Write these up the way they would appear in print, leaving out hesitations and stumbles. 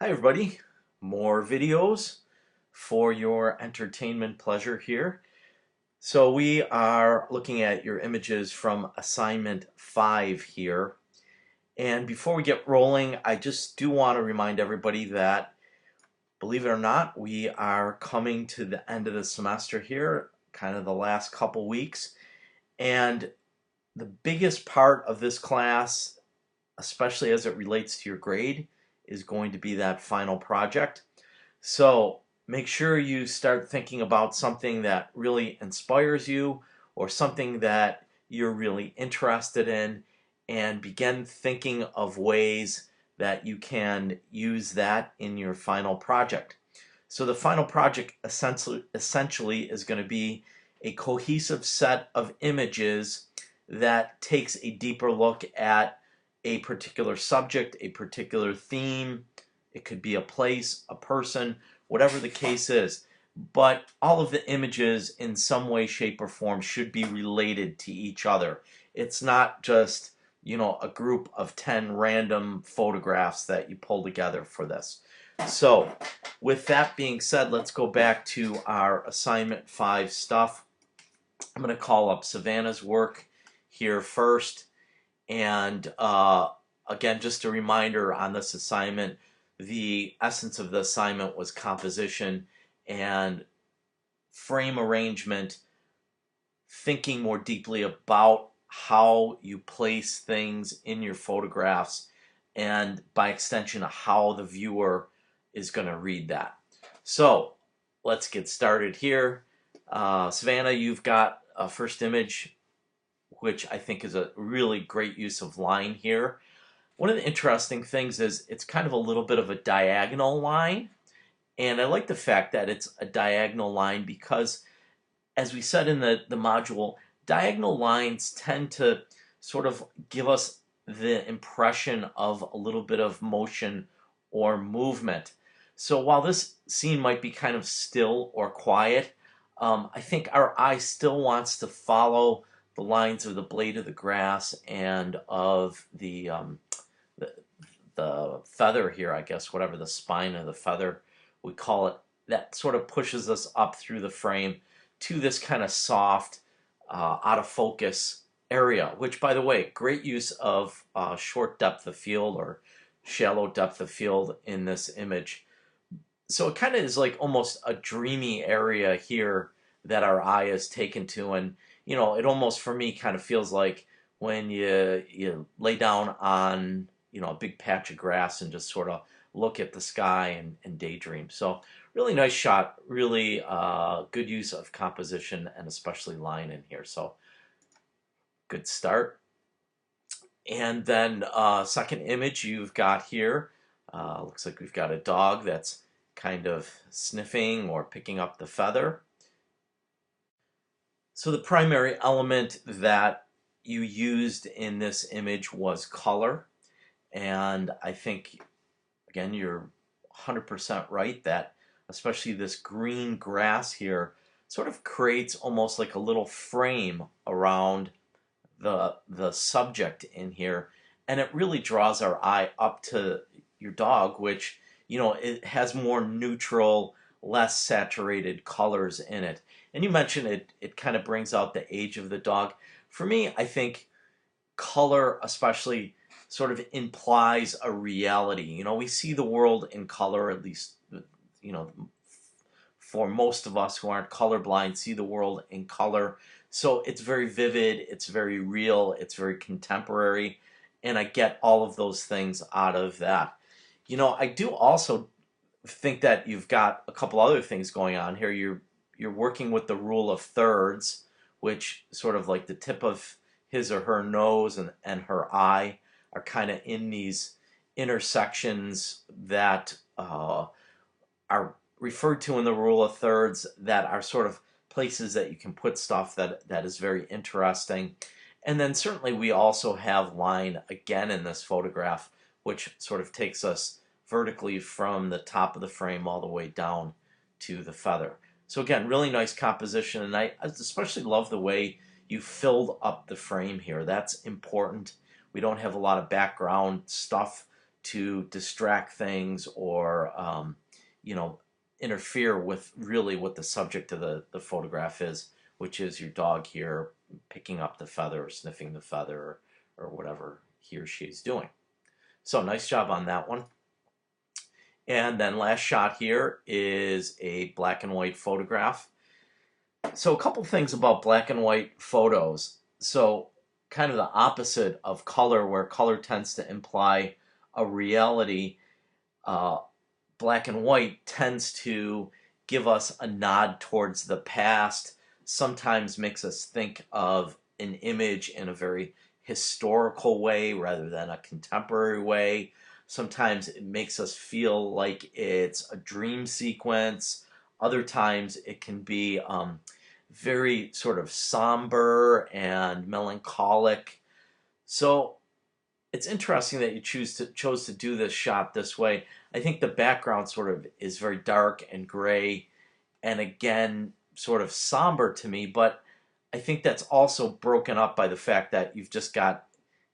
Hi everybody, more videos for your entertainment pleasure here. So we are looking at your images from assignment 5 here. And before we get rolling, I just do want to remind everybody that, believe it or not, we are coming to the end of the semester here, kind of the last couple weeks. And the biggest part of this class, especially as it relates to your grade, is going to be that final project. So make sure you start thinking about something that really inspires you or something that you're really interested in, and begin thinking of ways that you can use that in your final project. So the final project essentially is going to be a cohesive set of images that takes a deeper look at a particular subject, a particular theme. It could be a place, a person, whatever the case is. But all of the images in some way, shape, or form should be related to each other. It's not just, a group of 10 random photographs that you pull together for this. So, with that being said, let's go back to our assignment 5 stuff. I'm going to call up Savannah's work here first. And again, just a reminder on this assignment, the essence of the assignment was composition and frame arrangement, thinking more deeply about how you place things in your photographs, and by extension, how the viewer is going to read that. So let's get started here. Savannah, you've got a first image, which I think is a really great use of line here. One of the interesting things is it's kind of a little bit of a diagonal line, and I like the fact that it's a diagonal line because, as we said in the module, diagonal lines tend to sort of give us the impression of a little bit of motion or movement. So while this scene might be kind of still or quiet, I think our eye still wants to follow the lines of the blade of the grass and of the, the feather here, I guess, whatever the spine of the feather we call it, that sort of pushes us up through the frame to this kind of soft, out of focus area, which, by the way, great use of short depth of field or shallow depth of field in this image. So it kind of is like almost a dreamy area here that our eye is taken to, and it almost for me kind of feels like when you lay down on a big patch of grass and just sort of look at the sky and daydream. So really nice shot, really good use of composition and especially line in here. So good start. And then second image you've got here, looks like we've got a dog that's kind of sniffing or picking up the feather. So the primary element that you used in this image was color, and I think, again, you're 100% right that especially this green grass here sort of creates almost like a little frame around the subject in here, and it really draws our eye up to your dog, which it has more neutral, less saturated colors in it. And you mentioned it kind of brings out the age of the dog. For me, I think color especially sort of implies a reality. We see the world in color, at least, you know, for most of us who aren't colorblind, see the world in color. So it's very vivid, it's very real, it's very contemporary, and I get all of those things out of that. I do also think that you've got a couple other things going on here. You're working with the rule of thirds, which sort of like the tip of his or her nose and her eye are kind of in these intersections that are referred to in the rule of thirds, that are sort of places that you can put stuff that is very interesting. And then certainly we also have line again in this photograph, which sort of takes us vertically from the top of the frame all the way down to the feather. So again, really nice composition, and I especially love the way you filled up the frame here. That's important. We don't have a lot of background stuff to distract things or you know, interfere with really what the subject of the photograph is, which is your dog here picking up the feather or sniffing the feather or whatever he or she is doing. So nice job on that one. And then last shot here is a black and white photograph. So a couple things about black and white photos. So kind of the opposite of color, where color tends to imply a reality, uh, black and white tends to give us a nod towards the past, sometimes makes us think of an image in a very historical way rather than a contemporary way. Sometimes it makes us feel like it's a dream sequence. Other times it can be very sort of somber and melancholic. So it's interesting that you chose to do this shot this way. I think the background sort of is very dark and gray, and again sort of somber to me. But I think that's also broken up by the fact that you've just got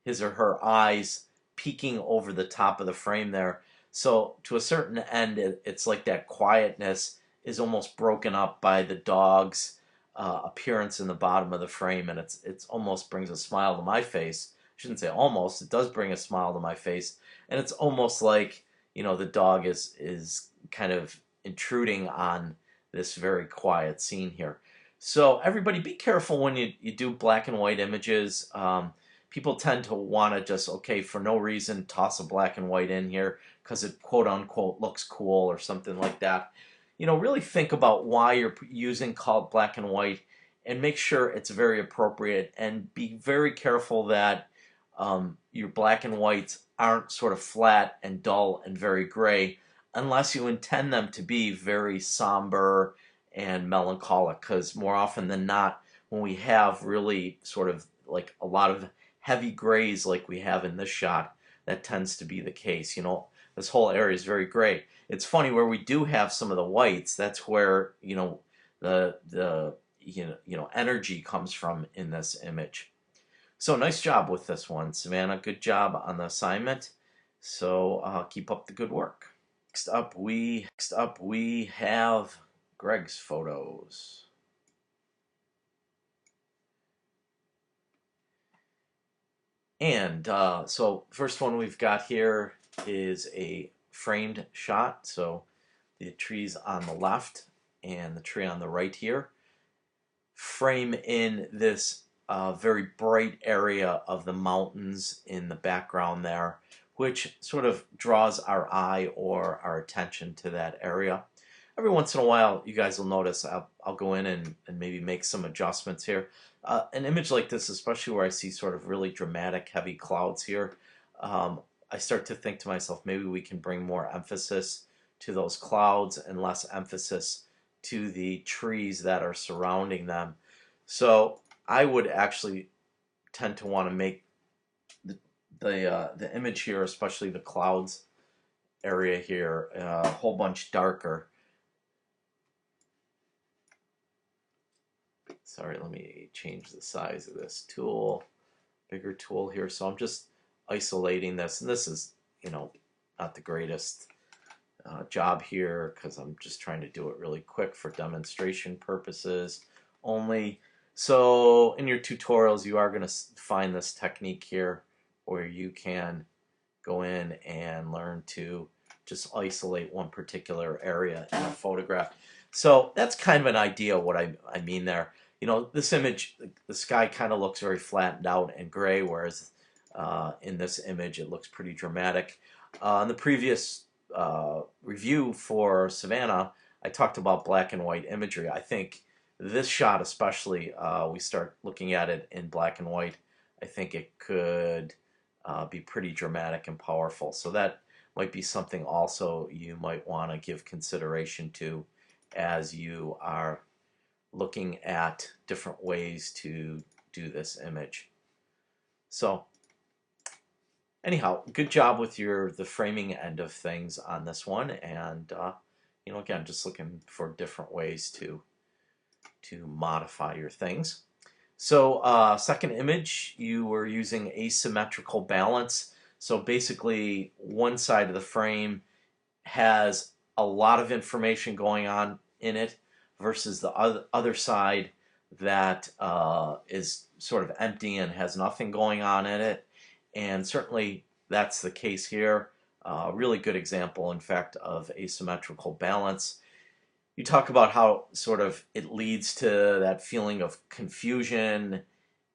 his or her eyes peeking over the top of the frame there. So to a certain end, it's like that quietness is almost broken up by the dog's appearance in the bottom of the frame, and it's almost brings a smile to my face. I shouldn't say almost. It does bring a smile to my face, and it's almost like, you know, the dog is kind of intruding on this very quiet scene here. So everybody, be careful when you do black and white images. People tend to want to just, okay, for no reason, toss a black and white in here because it quote unquote looks cool or something like that. You know, really think about why you're using black and white and make sure it's very appropriate, and be very careful that your black and whites aren't sort of flat and dull and very gray unless you intend them to be very somber and melancholic, because more often than not, when we have really sort of like a lot of heavy grays like we have in this shot, that tends to be the case. You know, this whole area is very gray. It's funny, where we do have some of the whites, that's where, you know, the energy comes from in this image. So nice job with this one, Savannah. Good job on the assignment. So keep up the good work. Next up we have Greg's photos. And so first one we've got here is a framed shot. So the trees on the left and the tree on the right here frame in this very bright area of the mountains in the background there, which sort of draws our eye or our attention to that area. Every once in a while, you guys will notice I'll go in and maybe make some adjustments here. An image like this, especially where I see sort of really dramatic, heavy clouds here, I start to think to myself, maybe we can bring more emphasis to those clouds and less emphasis to the trees that are surrounding them. So I would actually tend to want to make the image here, especially the clouds area here, a whole bunch darker. Sorry, let me change the size of this tool. Bigger tool here. So I'm just isolating this, and this is, you know, not the greatest job here because I'm just trying to do it really quick for demonstration purposes only. So in your tutorials, you are going to find this technique here where you can go in and learn to just isolate one particular area in a photograph. So that's kind of an idea of what I mean there. You know, this image, the sky kind of looks very flattened out and gray, whereas in this image it looks pretty dramatic. In the previous review for Savannah, I talked about black and white imagery. I think this shot especially, we start looking at it in black and white, I think it could be pretty dramatic and powerful. So that might be something also you might want to give consideration to as you are looking at different ways to do this image. So anyhow, good job with the framing end of things on this one, and you know, again, just looking for different ways to modify your things. So second image, you were using asymmetrical balance. So basically, one side of the frame has a lot of information going on in it versus the other side that is sort of empty and has nothing going on in it. And certainly that's the case here. Really good example, in fact, of asymmetrical balance. You talk about how sort of it leads to that feeling of confusion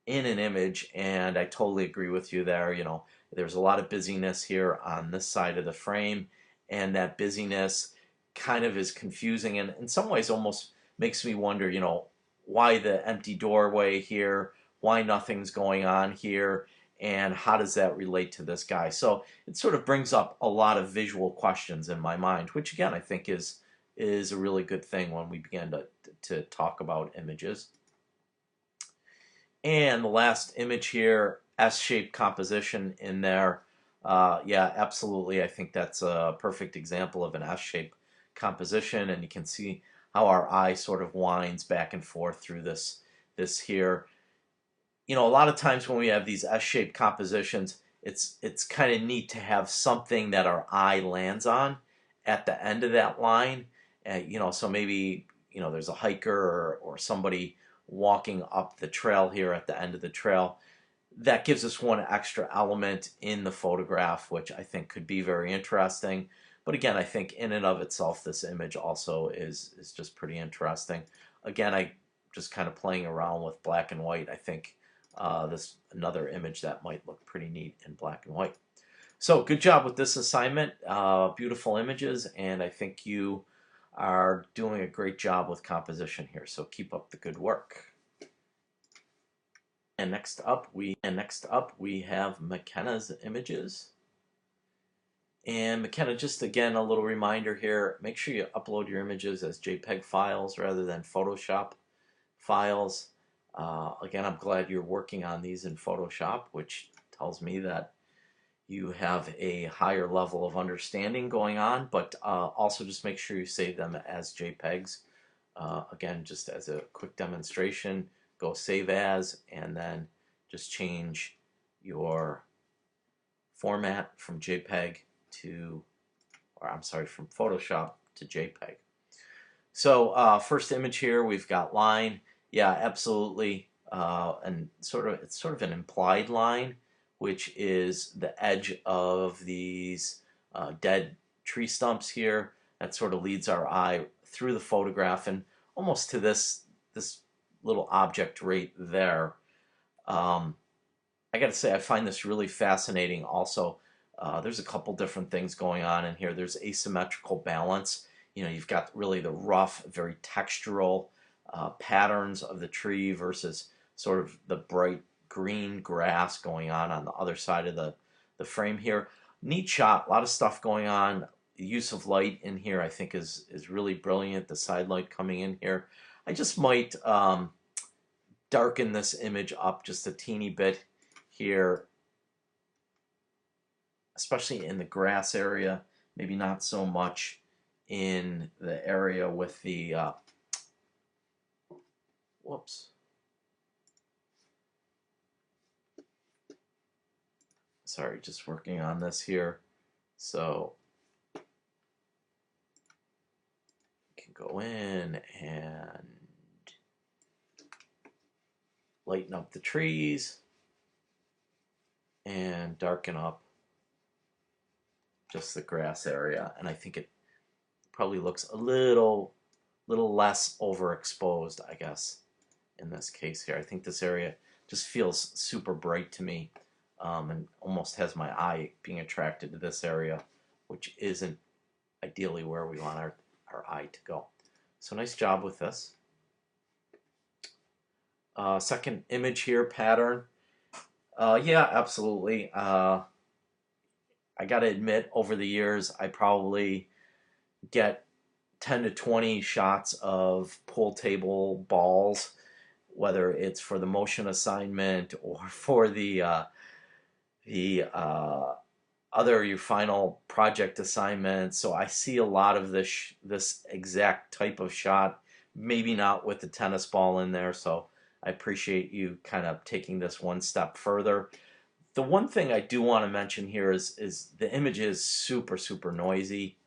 in an image, and I totally agree with you there. There's a lot of busyness here on this side of the frame, and that busyness kind of is confusing, and in some ways almost makes me wonder, why the empty doorway here, why nothing's going on here, and how does that relate to this guy? So it sort of brings up a lot of visual questions in my mind, which again I think is a really good thing when we begin to talk about images. And the last image here, S-shaped composition in there. Yeah, absolutely. I think that's a perfect example of an S-shaped composition, and you can see how our eye sort of winds back and forth through this here. A lot of times when we have these S-shaped compositions, it's kind of neat to have something that our eye lands on at the end of that line. So maybe there's a hiker or somebody walking up the trail here at the end of the trail. That gives us one extra element in the photograph, which I think could be very interesting. But again, I think in and of itself, this image also is just pretty interesting. Again, I just kind of playing around with black and white. I think this another image that might look pretty neat in black and white. So good job with this assignment. Beautiful images, and I think you are doing a great job with composition here. So keep up the good work. And next up we have McKenna's images. And McKenna, just again a little reminder here, make sure you upload your images as JPEG files rather than Photoshop files. Again, I'm glad you're working on these in Photoshop, which tells me that you have a higher level of understanding going on, but also just make sure you save them as JPEGs. Again, just as a quick demonstration, go save as, and then just change your format from JPEG from Photoshop to JPEG. So first image here, we've got line. Yeah, absolutely, and it's sort of an implied line, which is the edge of these dead tree stumps here. That sort of leads our eye through the photograph and almost to this little object right there. I got to say, I find this really fascinating also. There's a couple different things going on in here. There's asymmetrical balance. You've got really the rough, very textural patterns of the tree versus sort of the bright green grass going on the other side of the frame here. Neat shot, a lot of stuff going on. The use of light in here I think is really brilliant. The side light coming in here. I just might darken this image up just a teeny bit here, especially in the grass area, maybe not so much in the area with the whoops. Sorry, just working on this here. So you can go in and lighten up the trees and darken up just the grass area, and I think it probably looks a little less overexposed, I guess, in this case here. I think this area just feels super bright to me, and almost has my eye being attracted to this area, which isn't ideally where we want our eye to go. So nice job with this. Second image here, pattern. Yeah, absolutely. I gotta admit, over the years, I probably get 10 to 20 shots of pool table balls, whether it's for the motion assignment or for the other your final project assignment. So I see a lot of this exact type of shot, maybe not with the tennis ball in there. So I appreciate you kind of taking this one step further. The one thing I do want to mention here is the image is super, super noisy.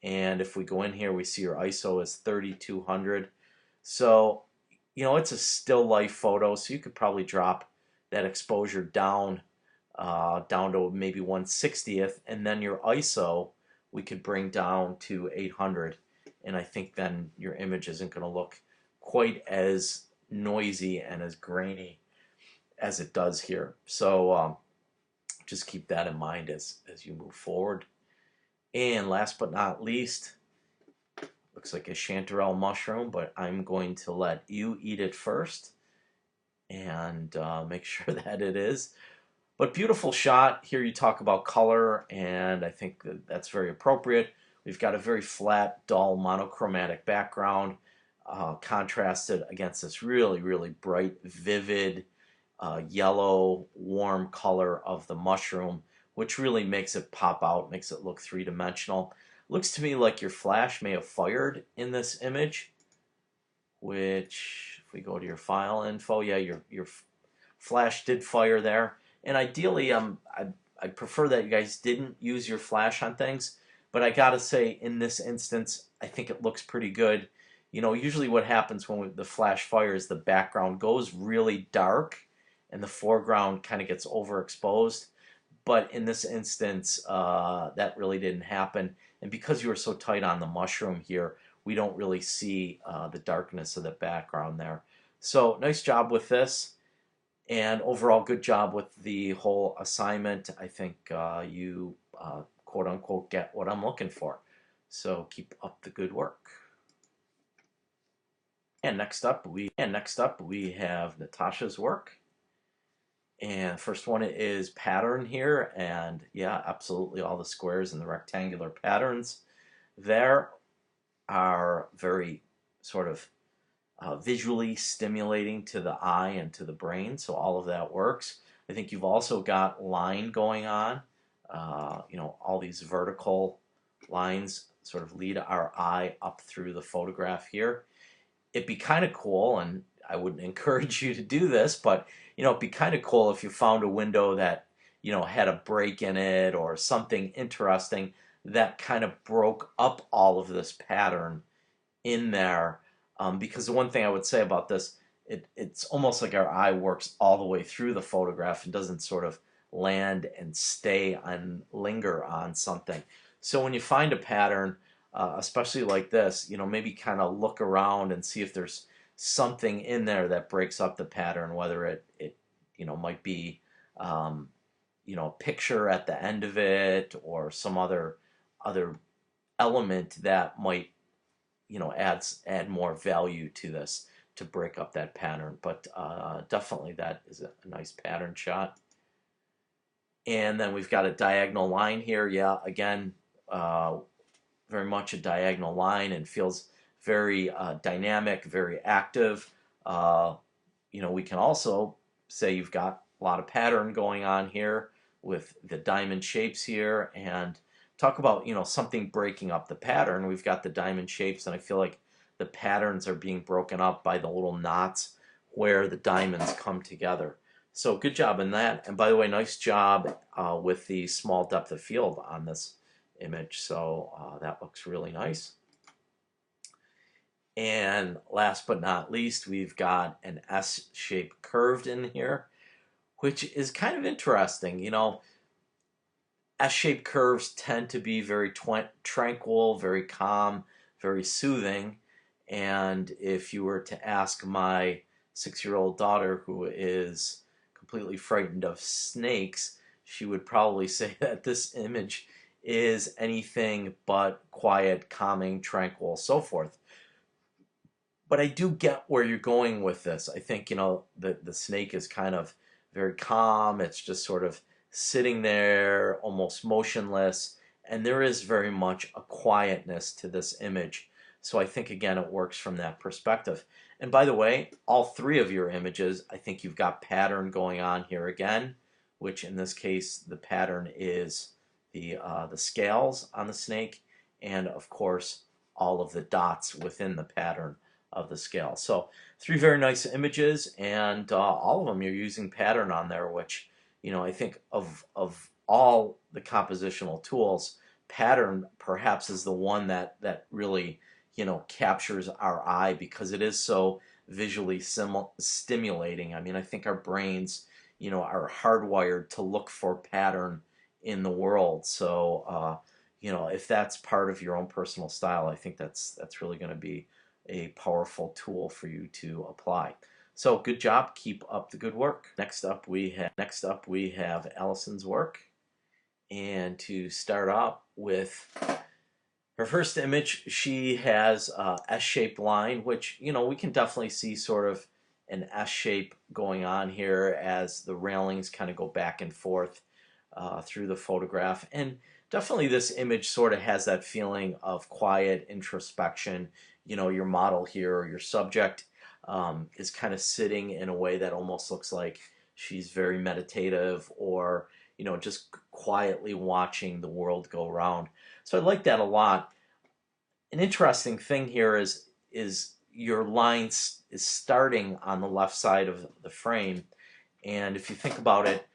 And if we go in here, we see your ISO is 3200. So, it's a still life photo, so you could probably drop that exposure down to maybe 1/60th, and then your ISO we could bring down to 800. And I think then your image isn't going to look quite as noisy and as grainy as it does here. So just keep that in mind as you move forward. And last but not least, looks like a chanterelle mushroom, but I'm going to let you eat it first and make sure that it is. But beautiful shot. Here you talk about color, and I think that's very appropriate. We've got a very flat, dull, monochromatic background, contrasted against this really, really bright, vivid, yellow, warm color of the mushroom, which really makes it pop out, makes it look three-dimensional. Looks to me like your flash may have fired in this image, which, if we go to your file info, yeah, your flash did fire there. And ideally, I prefer that you guys didn't use your flash on things, but I gotta say, in this instance, I think it looks pretty good. Usually what happens when the flash fires, the background goes really dark and the foreground kind of gets overexposed. But in this instance, that really didn't happen. And because you were so tight on the mushroom here, we don't really see the darkness of the background there. So nice job with this. And overall, good job with the whole assignment. I think you quote unquote get what I'm looking for. So keep up the good work. And next up we have Natasha's work. And first one is pattern here, and yeah, absolutely all the squares and the rectangular patterns there are very sort of visually stimulating to the eye and to the brain, so all of that works. I think you've also got line going on. All these vertical lines sort of lead our eye up through the photograph here. It'd be kind of cool, and I wouldn't encourage you to do this, but it'd be kind of cool if you found a window that had a break in it or something interesting that kind of broke up all of this pattern in there. Because the one thing I would say about this, it's almost like our eye works all the way through the photograph and doesn't sort of land and stay and linger on something. So when you find a pattern, especially like this, maybe kind of look around and see if there's something in there that breaks up the pattern, whether it might be a picture at the end of it or some other element that might add more value to this to break up that pattern. But definitely that is a nice pattern shot. And then we've got a diagonal line here. Yeah, again, very much a diagonal line and feels very dynamic, very active. We can also say you've got a lot of pattern going on here with the diamond shapes here, and talk about something breaking up the pattern. We've got the diamond shapes, and I feel like the patterns are being broken up by the little knots where the diamonds come together. So good job in that. And by the way, nice job with the small depth of field on this image. So that looks really nice. And last but not least, we've got an S shape curved in here, which is kind of interesting. S-shaped curves tend to be very tranquil, very calm, very soothing. And if you were to ask my 6-year-old daughter, who is completely frightened of snakes, she would probably say that this image is anything but quiet, calming, tranquil, so forth. But I do get where you're going with this. I think, the snake is kind of very calm. It's just sort of sitting there, almost motionless. And there is very much a quietness to this image. So I think, again, it works from that perspective. And by the way, all three of your images, I think you've got pattern going on here again, which in this case, the pattern is the scales on the snake, and of course, all of the dots within the pattern of the scale. So 3 very nice images, and all of them you're using pattern on there, which I think of all the compositional tools, pattern perhaps is the one that really, captures our eye because it is so visually stimulating. I mean, I think our brains, are hardwired to look for pattern in the world. So, if that's part of your own personal style, I think that's really going to be a powerful tool for you to apply. So good job. Keep up the good work. Next up we have Allison's work, and to start up with her first image, she has a S-shaped line, which we can definitely see sort of an S shape going on here as the railings kind of go back and forth through the photograph. And definitely this image sort of has that feeling of quiet introspection. Your model here, or your subject, is kind of sitting in a way that almost looks like she's very meditative, or just quietly watching the world go around. So I like that a lot. An interesting thing here is your line is starting on the left side of the frame, and if you think about it,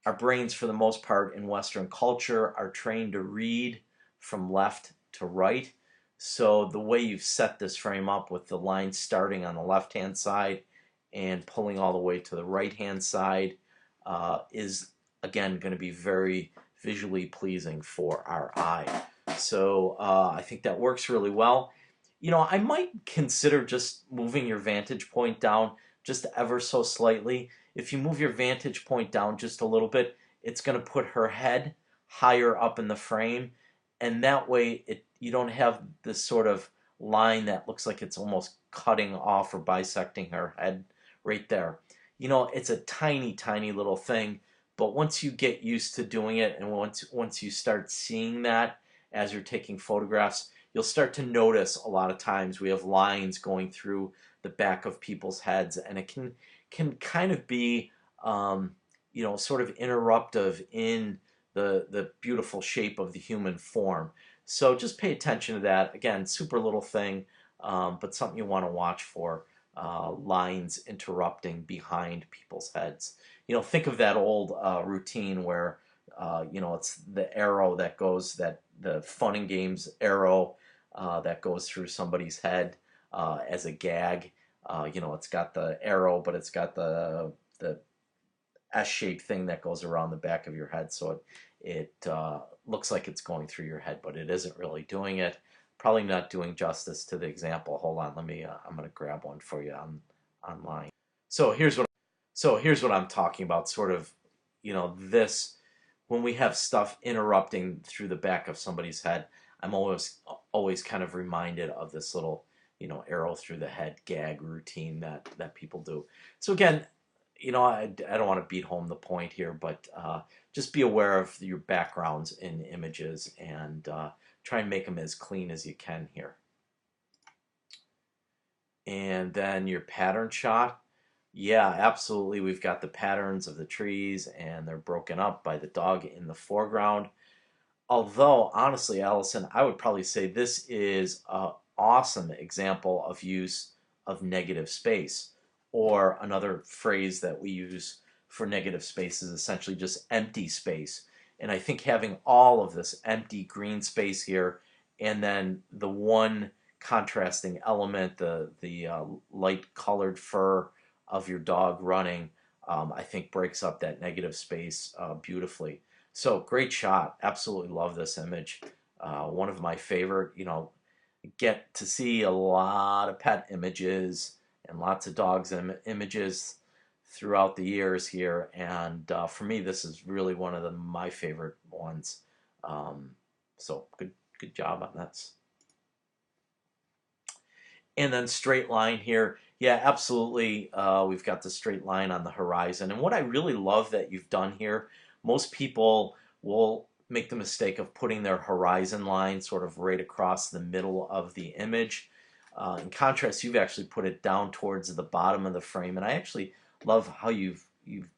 our brains, for the most part, in Western culture, are trained to read from left to right. So the way you've set this frame up with the line starting on the left-hand side and pulling all the way to the right-hand side is, again, going to be very visually pleasing for our eye. So I think that works really well. I might consider just moving your vantage point down just ever so slightly. If you move your vantage point down just a little bit, it's going to put her head higher up in the frame, and that way you don't have this sort of line that looks like it's almost cutting off or bisecting her head right there. It's a tiny, tiny little thing, but once you get used to doing it, and once you start seeing that as you're taking photographs, you'll start to notice a lot of times we have lines going through the back of people's heads, and it can kind of be sort of interruptive in the beautiful shape of the human form. So just pay attention to that. Again, super little thing, but something you want to watch for. Lines interrupting behind people's heads. Think of that old routine where it's the arrow that goes, that the fun and games arrow that goes through somebody's head as a gag. It's got the arrow, but it's got the S-shaped thing that goes around the back of your head, so it looks like it's going through your head, but it isn't really doing it. Probably not doing justice to the example. Hold on, let me. I'm going to grab one for you online. So here's what I'm talking about. Sort of, this, when we have stuff interrupting through the back of somebody's head, I'm always kind of reminded of this little, arrow through the head gag routine that people do. So again, I don't want to beat home the point here, but just be aware of your backgrounds in images, and try and make them as clean as you can here. And then your pattern shot. Yeah, absolutely. We've got the patterns of the trees, and they're broken up by the dog in the foreground. Although, honestly, Allison, I would probably say this is an awesome example of use of negative space. Or another phrase that we use for negative space is essentially just empty space. And I think having all of this empty green space here, and then the one contrasting element, the light colored fur of your dog running, I think breaks up that negative space beautifully. So great shot. Absolutely love this image. One of my favorite. Get to see a lot of pet images and lots of dogs images throughout the years here, and for me, this is really one of my favorite ones. So good job on that. And then straight line here. Yeah, absolutely. We've got the straight line on the horizon. And what I really love that you've done here, most people will make the mistake of putting their horizon line sort of right across the middle of the image. In contrast, you've actually put it down towards the bottom of the frame. And I actually love how you've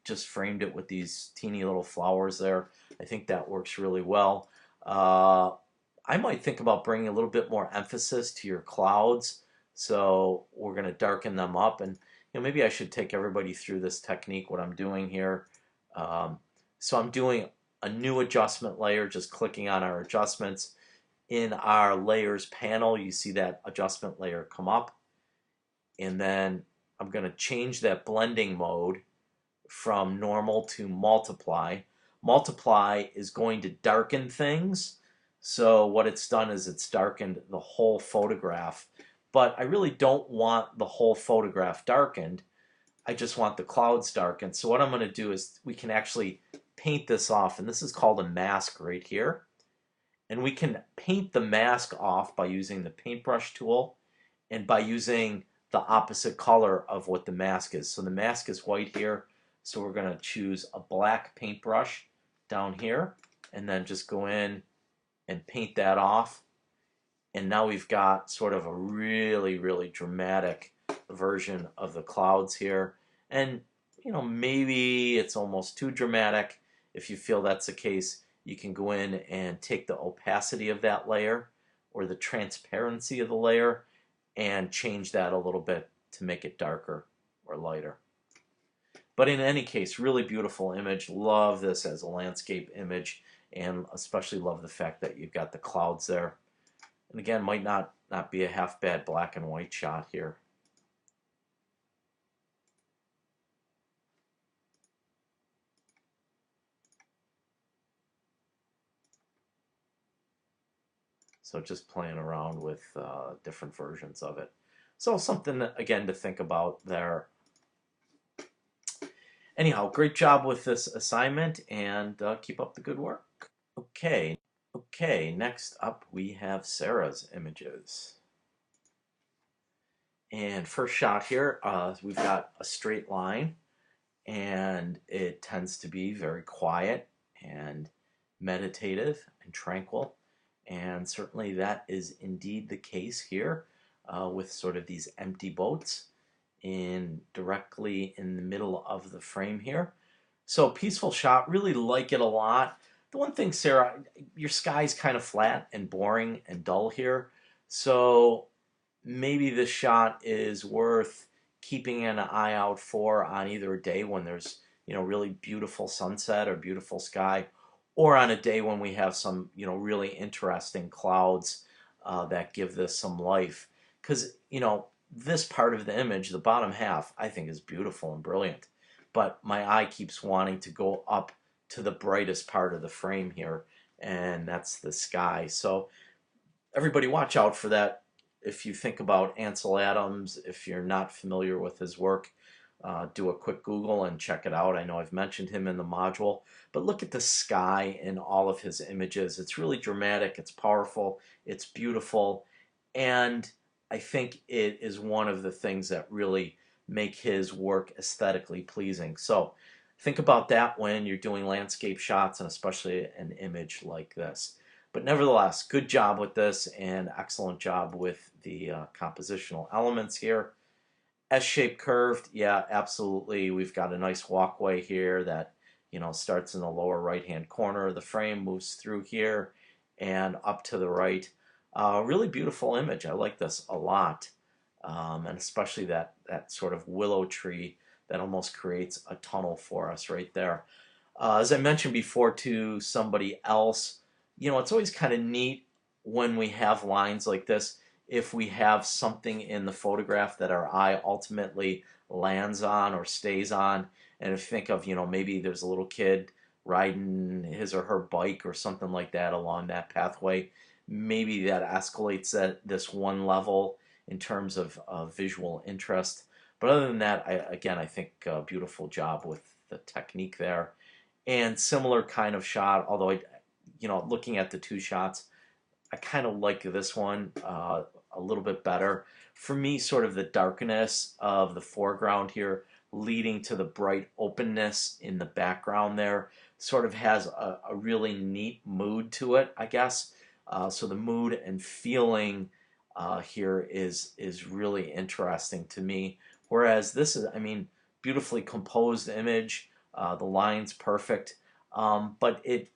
just framed it with these teeny little flowers there. I think that works really well. I might think about bringing a little bit more emphasis to your clouds. So we're going to darken them up, and maybe I should take everybody through this technique, what I'm doing here. So I'm doing a new adjustment layer, just clicking on our adjustments. In our layers panel, you see that adjustment layer come up, and then I'm going to change that blending mode from normal to multiply. Multiply is going to darken things. So what it's done is it's darkened the whole photograph. But I really don't want the whole photograph darkened. I just want the clouds darkened. So what I'm going to do is we can actually paint this off. And this is called a mask right here. And we can paint the mask off by using the paintbrush tool and by using the opposite color of what the mask is. So the mask is white here. So we're going to choose a black paintbrush down here and then just go in and paint that off. And now we've got sort of a really, really dramatic version of the clouds here. And, you know, maybe it's almost too dramatic. If you feel that's the case, you can go in and take the opacity of that layer or the transparency of the layer and change that a little bit to make it darker or lighter. But in any case, really beautiful image. Love this as a landscape image, and especially love the fact that you've got the clouds there. And again, might not be a half bad black and white shot here. So just playing around with different versions of it. So something, again, to think about there. Anyhow, great job with this assignment, and keep up the good work. Okay, next up we have Sarah's images. And first shot here, we've got a straight line, and it tends to be very quiet and meditative and tranquil. And certainly that is indeed the case here with sort of these empty boats directly in the middle of the frame here. So peaceful shot, really like it a lot. The one thing, Sarah, your sky's kind of flat and boring and dull here. So maybe this shot is worth keeping an eye out for on either a day when there's, you know, really beautiful sunset or beautiful sky, or on a day when we have some, you know, really interesting clouds that give this some life. Because, you know, this part of the image, the bottom half, I think is beautiful and brilliant. But my eye keeps wanting to go up to the brightest part of the frame here, and that's the sky. So everybody watch out for that. If you think about Ansel Adams, if you're not familiar with his work, do a quick Google and check it out. I know I've mentioned him in the module, but look at the sky in all of his images. It's really dramatic, it's powerful, it's beautiful, and I think it is one of the things that really make his work aesthetically pleasing. So think about that when you're doing landscape shots, and especially an image like this. But nevertheless, good job with this, and excellent job with the compositional elements here. S-shaped curved, yeah, absolutely. We've got a nice walkway here that, you know, starts in the lower right-hand corner of the frame, moves through here, and up to the right. Really beautiful image. I like this a lot, and especially that sort of willow tree that almost creates a tunnel for us right there. As I mentioned before to somebody else, you know, it's always kind of neat when we have lines like this, if we have something in the photograph that our eye ultimately lands on or stays on. And if you think of, you know, maybe there's a little kid riding his or her bike or something like that along that pathway, maybe that escalates at this one level in terms of visual interest. But other than that, I think a beautiful job with the technique there. And similar kind of shot, although you know, looking at the two shots, I kind of like this one a little bit better. For me, sort of the darkness of the foreground here leading to the bright openness in the background there sort of has a really neat mood to it, I guess. So the mood and feeling here is really interesting to me. Whereas this is, I mean, beautifully composed image, the lines perfect, but it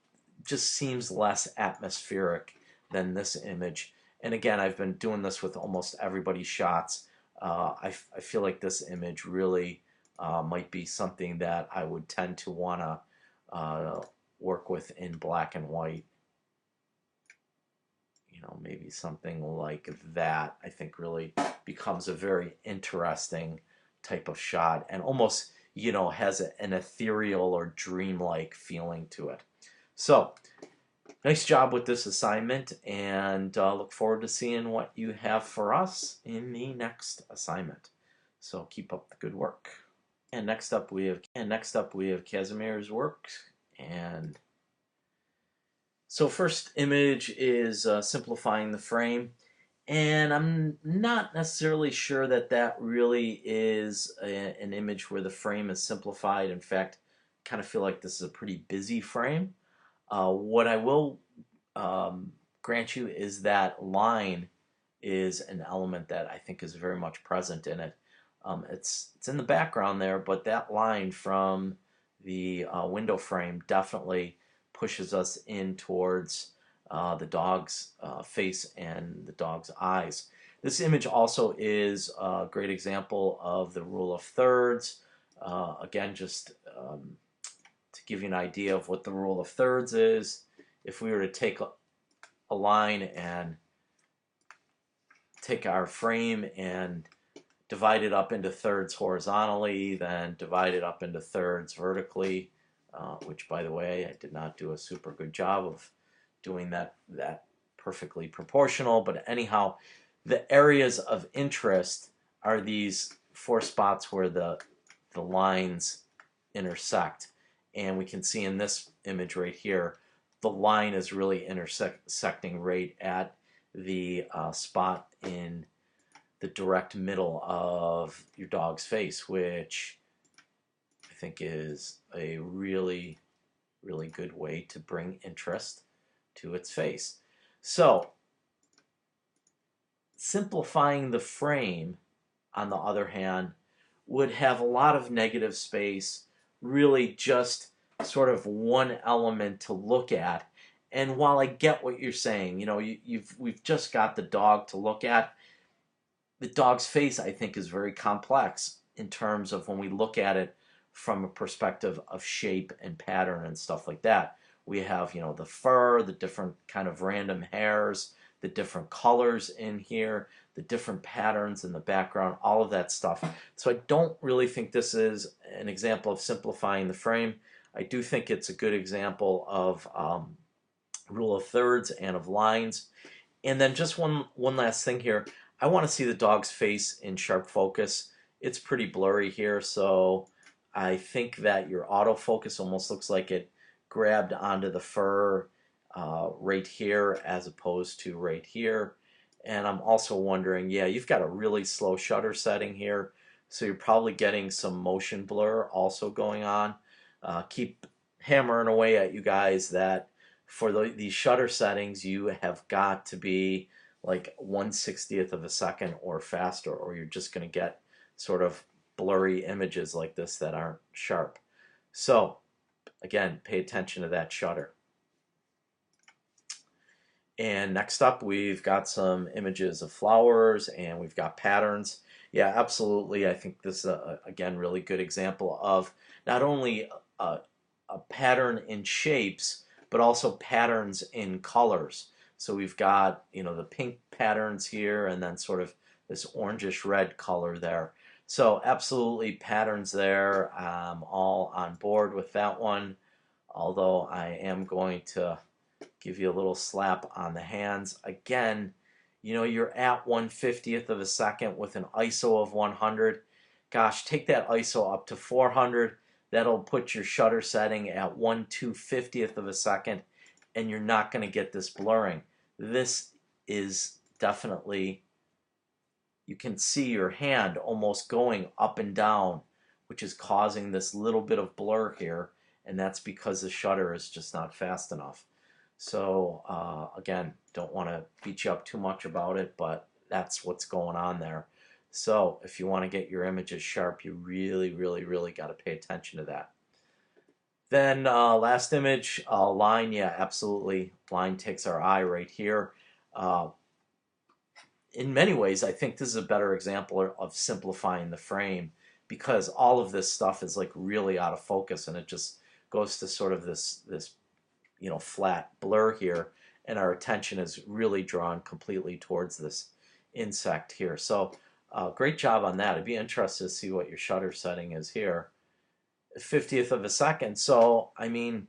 just seems less atmospheric than this image. And again, I've been doing this with almost everybody's shots. I feel like this image really might be something that I would tend to want to uh, work with in black and white. You know, maybe something like that, I think really becomes a very interesting type of shot and almost, you know, has an ethereal or dreamlike feeling to it. So, nice job with this assignment, and look forward to seeing what you have for us in the next assignment. So keep up the good work. And next up we have Casimir's work. And so first image is simplifying the frame. And I'm not necessarily sure that that really is an image where the frame is simplified. In fact, I kind of feel like this is a pretty busy frame. What I will grant you is that line is an element that I think is very much present in it. It's in the background there, but that line from the window frame definitely pushes us in towards the dog's face and the dog's eyes. This image also is a great example of the rule of thirds. Again, just to give you an idea of what the rule of thirds is, if we were to take a line and take our frame and divide it up into thirds horizontally, then divide it up into thirds vertically, which, by the way, I did not do a super good job of doing that perfectly proportional. But anyhow, the areas of interest are these four spots where the lines intersect. And we can see in this image right here, the line is really intersecting right at the spot in the direct middle of your dog's face, which I think is a really, really good way to bring interest to its face. So, simplifying the frame, on the other hand, would have a lot of negative space, really just sort of one element to look at. And while I get what you're saying, you know, we've just got the dog to look at. The dog's face, I think, is very complex in terms of when we look at it from a perspective of shape and pattern and stuff like that. We have, you know, the fur, the different kind of random hairs, the different colors in here, the different patterns in the background, all of that stuff. So I don't really think this is an example of simplifying the frame. I do think it's a good example of rule of thirds and of lines. And then just one last thing here. I want to see the dog's face in sharp focus. It's pretty blurry here, so I think that your autofocus almost looks like it grabbed onto the fur right here as opposed to right here. And I'm also wondering, yeah, you've got a really slow shutter setting here, so you're probably getting some motion blur also going on. Keep hammering away at you guys that for these shutter settings, you have got to be like 1/60th of a second or faster, or you're just going to get sort of blurry images like this that aren't sharp. So again, pay attention to that shutter. And next up, we've got some images of flowers and we've got patterns. Yeah, absolutely. I think this is, again, really good example of not only a pattern in shapes, but also patterns in colors. So we've got, you know, the pink patterns here and then sort of this orangish red color there. So absolutely patterns there. I'm all on board with that one, although I am going to give you a little slap on the hands. Again, you know, you're at 1/50th of a second with an ISO of 100. Gosh, take that ISO up to 400. That'll put your shutter setting at 1/250th of a second, and you're not going to get this blurring. This is definitely, you can see your hand almost going up and down, which is causing this little bit of blur here, and that's because the shutter is just not fast enough. So again, don't want to beat you up too much about it, but that's what's going on there. So if you want to get your images sharp, you really, really, really got to pay attention to that. Then last image, line. Yeah, absolutely. Line takes our eye right here. In many ways, I think this is a better example of simplifying the frame because all of this stuff is like really out of focus and it just goes to sort of this flat blur here, and our attention is really drawn completely towards this insect here. So great job on that. I'd be interested to see what your shutter setting is here. 50th of a second. So I mean,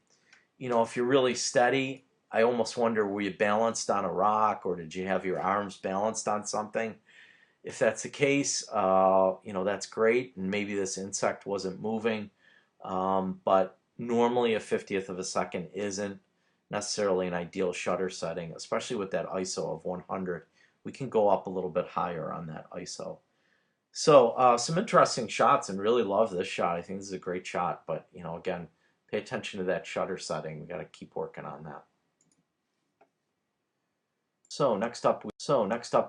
if you're really steady, I almost wonder, were you balanced on a rock, or did you have your arms balanced on something? If that's the case, that's great, and maybe this insect wasn't moving. But normally a 50th of a second isn't necessarily an ideal shutter setting, especially with that ISO of 100. We can go up a little bit higher on that ISO. So some interesting shots, and really love this shot. I think this is a great shot, but again, pay attention to that shutter setting. We got to keep working on that. So next up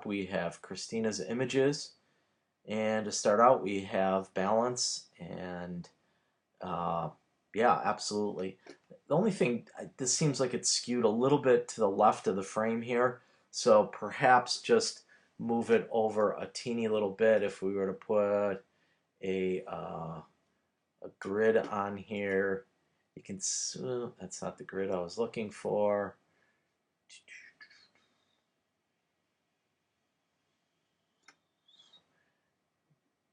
we have Christina's images, and to start out we have balance, and yeah, absolutely. The only thing, this seems like it's skewed a little bit to the left of the frame here, so perhaps just move it over a teeny little bit. If we were to put a grid on here, you can, that's not the grid I was looking for.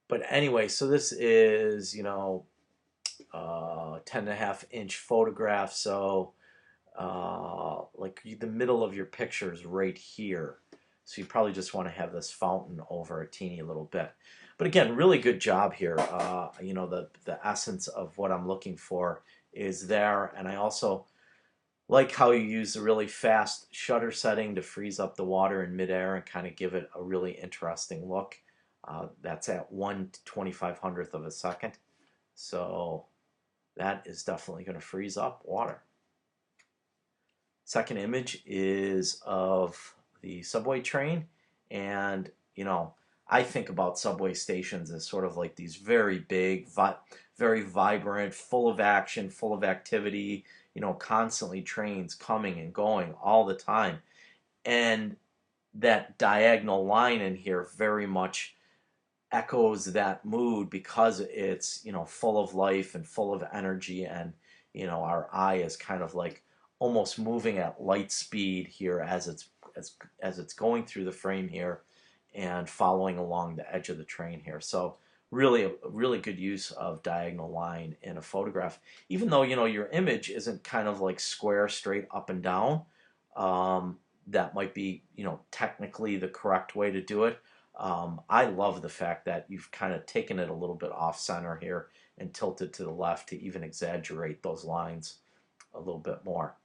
But anyway, so this is, 10.5-inch photograph, so like the middle of your picture is right here. So you probably just want to have this fountain over a teeny little bit. But again, really good job here. The essence of what I'm looking for is there, and I also like how you use a really fast shutter setting to freeze up the water in midair and kind of give it a really interesting look. That's at 1/2500th of a second. So that is definitely going to freeze up water. Second image is of the subway train, and I think about subway stations as sort of like these very big, very vibrant, full of action, full of activity, constantly trains coming and going all the time. And that diagonal line in here very much echoes that mood, because it's full of life and full of energy, and our eye is kind of like almost moving at light speed here as it's going through the frame here and following along the edge of the train here. So really a really good use of diagonal line in a photograph, even though your image isn't kind of like square straight up and down. That might be technically the correct way to do it. I love the fact that you've kind of taken it a little bit off center here and tilted to the left to even exaggerate those lines a little bit more.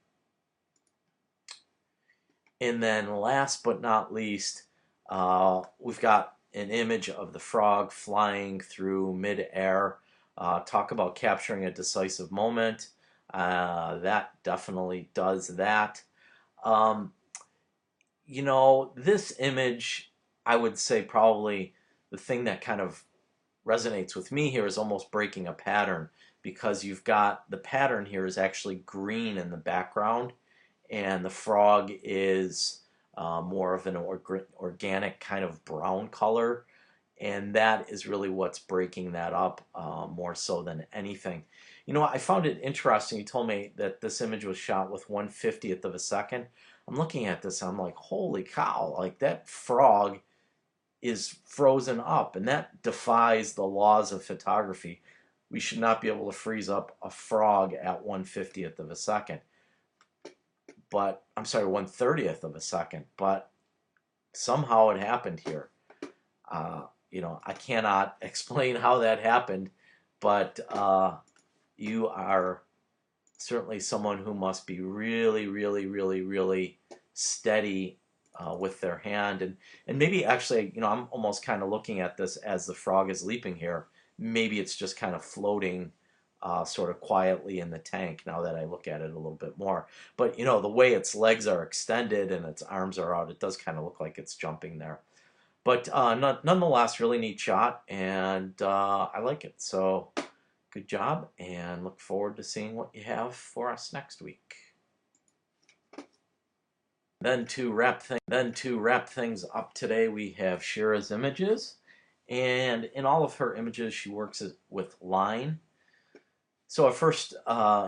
And then last but not least, we've got an image of the frog flying through mid-air. Talk about capturing a decisive moment. That definitely does that. This image, I would say probably the thing that kind of resonates with me here is almost breaking a pattern, because you've got the pattern here is actually green in the background, and the frog is more of an organic kind of brown color, and that is really what's breaking that up more so than anything. I found it interesting. You told me that this image was shot with 1/50th of a second. I'm looking at this, I'm like, holy cow, like that frog is frozen up, and that defies the laws of photography. We should not be able to freeze up a frog at 1/50th of a second. But I'm sorry, 1/30th of a second. But somehow it happened here. I cannot explain how that happened, but you are certainly someone who must be really, really, really, really steady with their hand, and maybe actually, I'm almost kind of looking at this as the frog is leaping here. Maybe it's just kind of floating sort of quietly in the tank now that I look at it a little bit more. But the way its legs are extended and its arms are out, it does kind of look like it's jumping there. But nonetheless, really neat shot, and I like it. So good job, and look forward to seeing what you have for us next week. Then to wrap things up today, we have Shira's images, and in all of her images, she works with line. So our first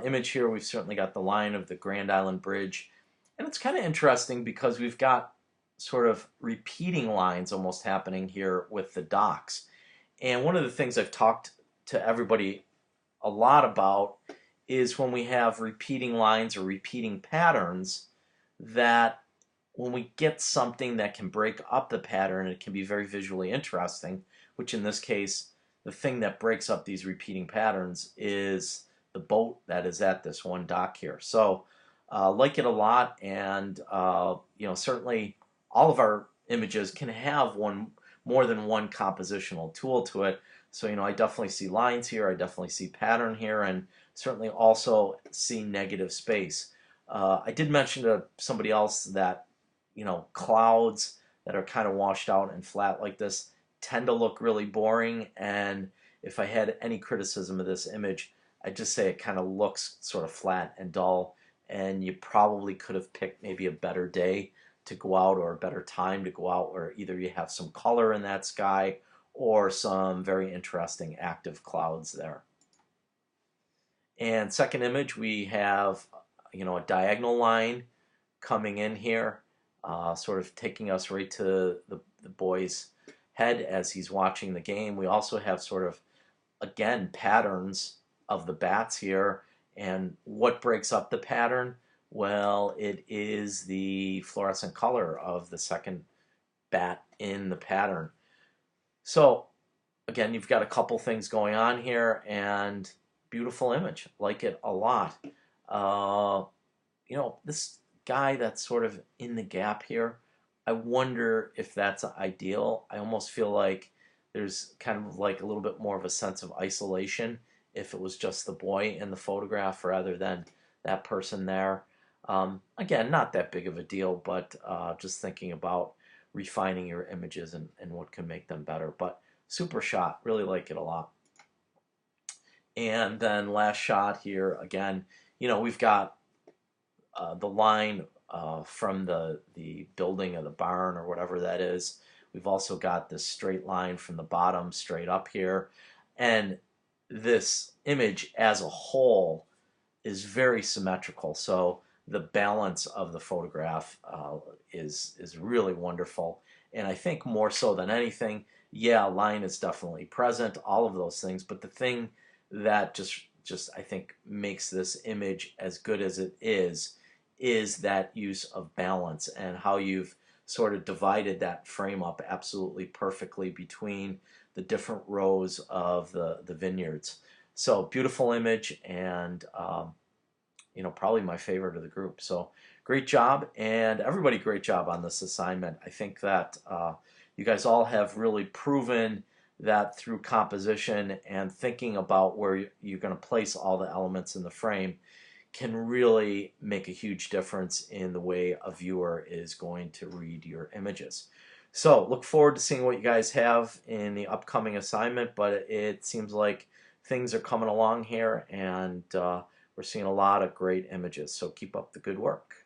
image here, we've certainly got the line of the Grand Island Bridge. And it's kind of interesting because we've got sort of repeating lines almost happening here with the docks. And one of the things I've talked to everybody a lot about is when we have repeating lines or repeating patterns, that when we get something that can break up the pattern, it can be very visually interesting, which in this case, the thing that breaks up these repeating patterns is the boat that is at this one dock here. So like it a lot, and certainly all of our images can have more than one compositional tool to it. So I definitely see lines here, I definitely see pattern here, and certainly also see negative space. I did mention to somebody else that clouds that are kind of washed out and flat like this tend to look really boring, and if I had any criticism of this image, I'd just say it kind of looks sort of flat and dull, and you probably could have picked maybe a better day to go out or a better time to go out where either you have some color in that sky or some very interesting active clouds there. And second image, we have a diagonal line coming in here, sort of taking us right to the boy's head as he's watching the game. We also have sort of, again, patterns of the bats here. And what breaks up the pattern? Well, it is the fluorescent color of the second bat in the pattern. So again, you've got a couple things going on here, and beautiful image. Like it a lot. This guy that's sort of in the gap here, I wonder if that's ideal. I almost feel like there's kind of like a little bit more of a sense of isolation if it was just the boy in the photograph rather than that person there. Again, not that big of a deal, but just thinking about refining your images and what can make them better. But super shot, really like it a lot. And then last shot here, again, we've got the line from the building of the barn or whatever that is. We've also got this straight line from the bottom straight up here. And this image as a whole is very symmetrical. So the balance of the photograph is really wonderful. And I think more so than anything, yeah, line is definitely present, all of those things. But the thing that just I think makes this image as good as it is that use of balance and how you've sort of divided that frame up absolutely perfectly between the different rows of the vineyards. So beautiful image, and probably my favorite of the group. So great job, and everybody great job on this assignment. I think that you guys all have really proven that through composition and thinking about where you're going to place all the elements in the frame can really make a huge difference in the way a viewer is going to read your images. So look forward to seeing what you guys have in the upcoming assignment, but it seems like things are coming along here, and we're seeing a lot of great images. So keep up the good work.